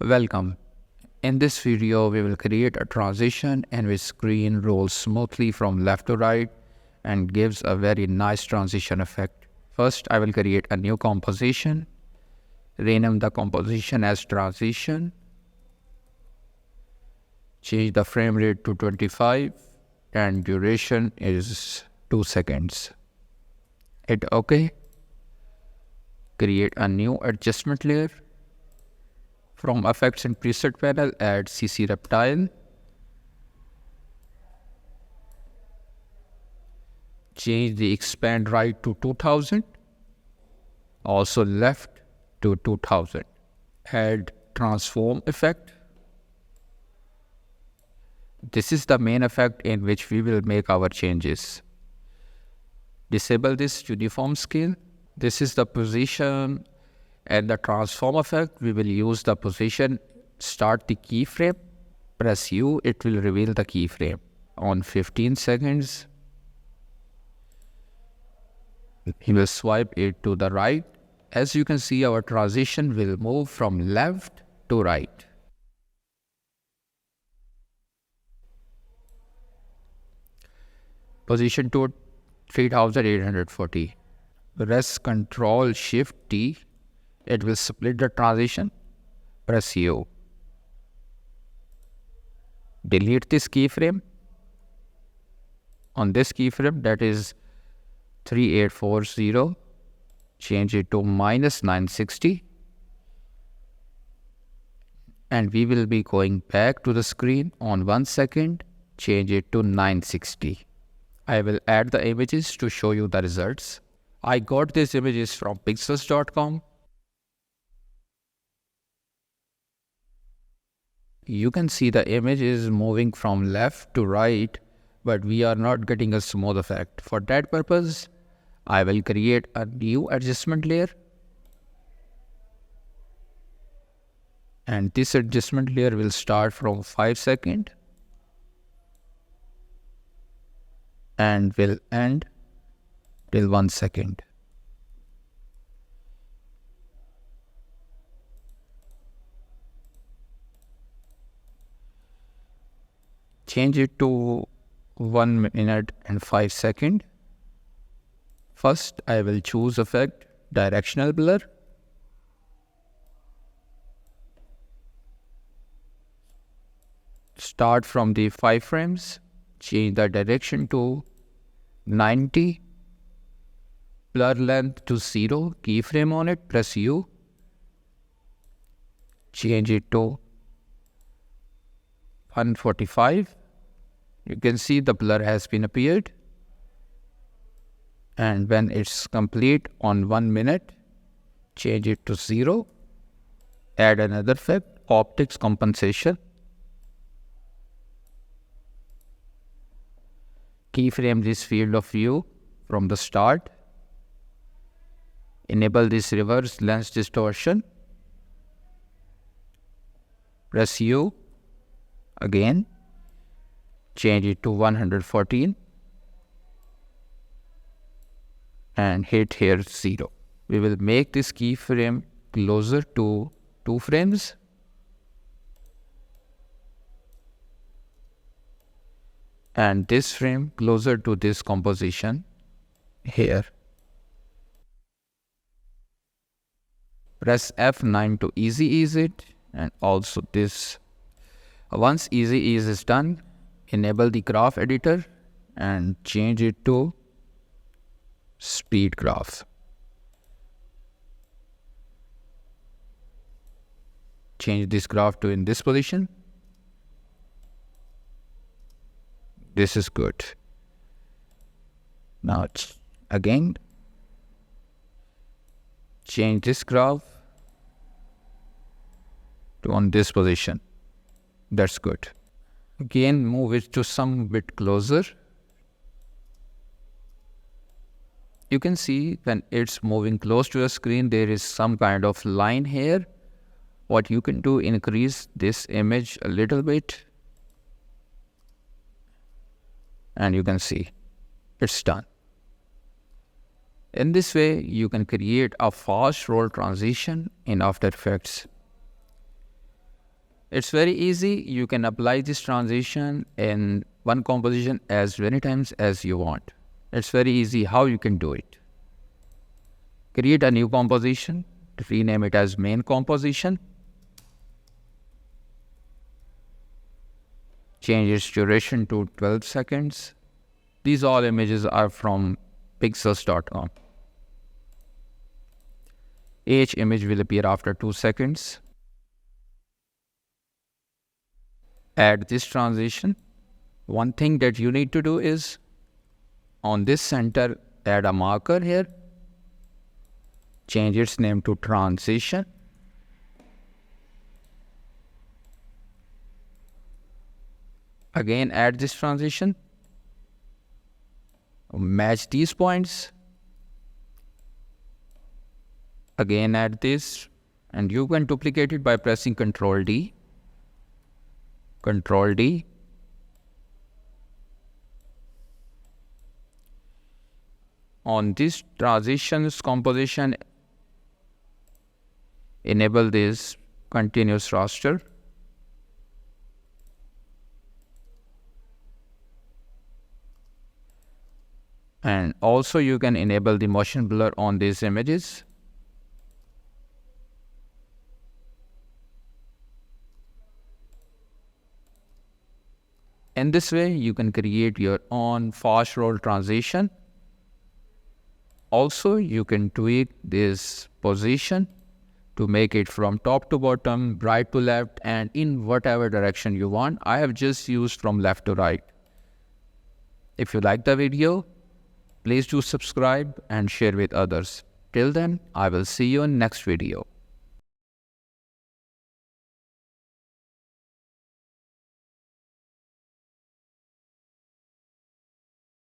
Welcome. In this video, we will create a transition in which screen rolls smoothly from left to right and gives a very nice transition effect. First, I will create a new composition. Rename the composition as transition. Change the frame rate to 25 and duration is 2 seconds. Hit OK. Create a new adjustment layer. From Effects and Preset panel, add CC Reptile. Change the expand right to 2000. Also left to 2000. Add transform effect. This is the main effect in which we will make our changes. Disable this uniform scale. This is the position and the transform effect. We will use the position, start the keyframe, press U, it will reveal the keyframe. On 15 seconds, he will swipe it to the right. As you can see, our transition will move from left to right. Position to 3840. Press Ctrl Shift T. It will split the transition. Press U. Delete this keyframe. On this keyframe, that is 3840, change it to -960. And we will be going back to the screen on 1 second, change it to 960. I will add the images to show you the results. I got these images from pixels.com. You can see the image is moving from left to right, but we are not getting a smooth effect. For that purpose, I will create a new adjustment layer. And this adjustment layer will start from 5 seconds and will end till 1 second. Change it to 1 minute and 5 seconds. First, I will choose effect, directional blur. Start from the 5 frames. Change the direction to 90. Blur length to 0. Keyframe on it. Press U. Change it to 145. You can see the blur has been appeared. And when it's complete on 1 minute, change it to 0. Add another effect, optics compensation. Keyframe this field of view from the start. Enable this reverse lens distortion. Press U. Again. Change it to 114. And hit here 0. We will make this keyframe closer to 2 frames. And this frame closer to this composition here. Press F9 to easy ease it, and also this. Once easy ease is done, enable the graph editor and change it to speed graph. Change this graph to in this position. This is good. Now it's again. Change this graph to on this position. That's good. Again, move it to some bit closer. You can see when it's moving close to the screen, there is some kind of line here. What you can do, increase this image a little bit. And you can see it's done. In this way, you can create a fast roll transition in After Effects. It's very easy. You can apply this transition in one composition as many times as you want. It's very easy how you can do it. Create a new composition, rename it as main composition. Change its duration to 12 seconds. These all images are from pixels.com. Each image will appear after 2 seconds. Add this transition. One thing that you need to do is on this center, add a marker here. Change its name to transition. Again, add this transition. Match these points. Again, add this. And you can duplicate it by pressing Ctrl D. Ctrl D. On this transitions composition, enable this continuous raster. And also you can enable the motion blur on these images. In this way, you can create your own fast roll transition. Also, you can tweak this position to make it from top to bottom, right to left, and in whatever direction you want. I have just used from left to right. If you like the video, please do subscribe and share with others. Till then, I will see you in next video.